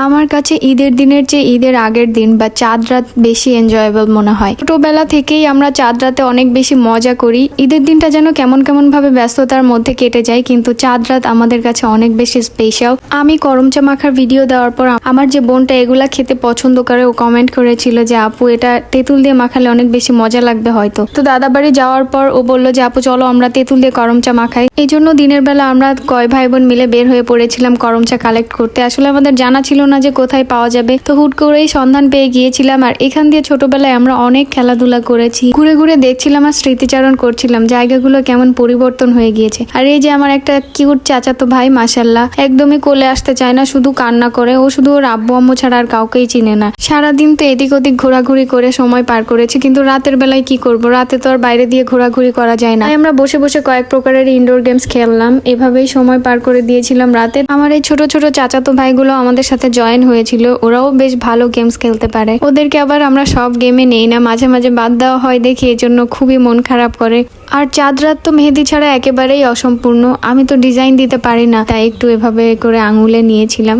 আমার কাছে ঈদের দিনের চেয়ে ঈদের আগের দিন বা চাঁদ রাত বেশি এনজয়েবল মনে হয়। ছোটবেলা থেকেই আমরা চাঁদ রাতে অনেক বেশি মজা করি। ঈদের দিনটা যেন কেমন কেমন ভাবে ব্যস্ততার মধ্যে কেটে যায়, কিন্তু চাঁদ রাত আমাদের কাছে অনেক বেশি স্পেশাল। আমি করমচা মাখার ভিডিও দেওয়ার পর আমার যে বোনটা এগুলা খেতে পছন্দ করে, ও কমেন্ট করেছিল যে আপু এটা তেঁতুল দিয়ে মাখালে অনেক বেশি মজা লাগবে হয়তো। তো দাদা বাড়ি যাওয়ার পর ও বললো যে আপু চলো আমরা তেঁতুল দিয়ে করমচা মাখাই। এই জন্য দিনের বেলা আমরা কয় ভাই বোন মিলে বের হয়ে পড়েছিলাম করমচা কালেক্ট করতে। আসলে আমাদের জানা ছিল না যে কোথায় পাওয়া যাবে, তো হুট করেই সন্ধান পেয়ে গিয়েছিলাম। আর এখান দিয়ে ছোটবেলায় আমরা অনেক খেলাধুলা করেছি, ঘুরে ঘুরে দেখছিলাম আর স্মৃতিচারণ করছিলাম জায়গাগুলো কেমন পরিবর্তন হয়ে গিয়েছে। আর এই যে আমার একটা কিউট চাচাতো ভাই, মাশাল্লাহ একদমই কোলে আসতে চায় না, শুধু কান্না করে। ও শুধু ওর আব্বু আম্মু ছাড়া আর কাউকেই চিনে না। সারাদিন তো এদিক ওদিক ঘোরাঘুরি করে সময় পার করেছি, কিন্তু রাতের বেলায় কি করব, রাতে তো আর বাইরে দিয়ে ঘোরাঘুরি করা যায় না। আমরা বসে বসে কয়েক প্রকারের ইনডোর গেমস খেললাম, এভাবেই সময় পার করে দিয়েছিলাম রাতে। আমার এই ছোট ছোট চাচাতো ভাইগুলো আমাদের সাথে জয়েন হয়েছিল, ওরাও বেশ ভালো গেমস খেলতে পারে। ওদেরকে আবার আমরা সব গেমে নেই না, মাঝে মাঝে বাদ দেওয়া হয় দেখি, এজন্য খুবই মন খারাপ করে। আর চাঁদ রাত তো মেহেদি ছাড়া একেবারেই অসম্পূর্ণ। আমি তো ডিজাইন দিতে পারি না, তাই একটু এভাবে করে আঙুলে নিয়েছিলাম।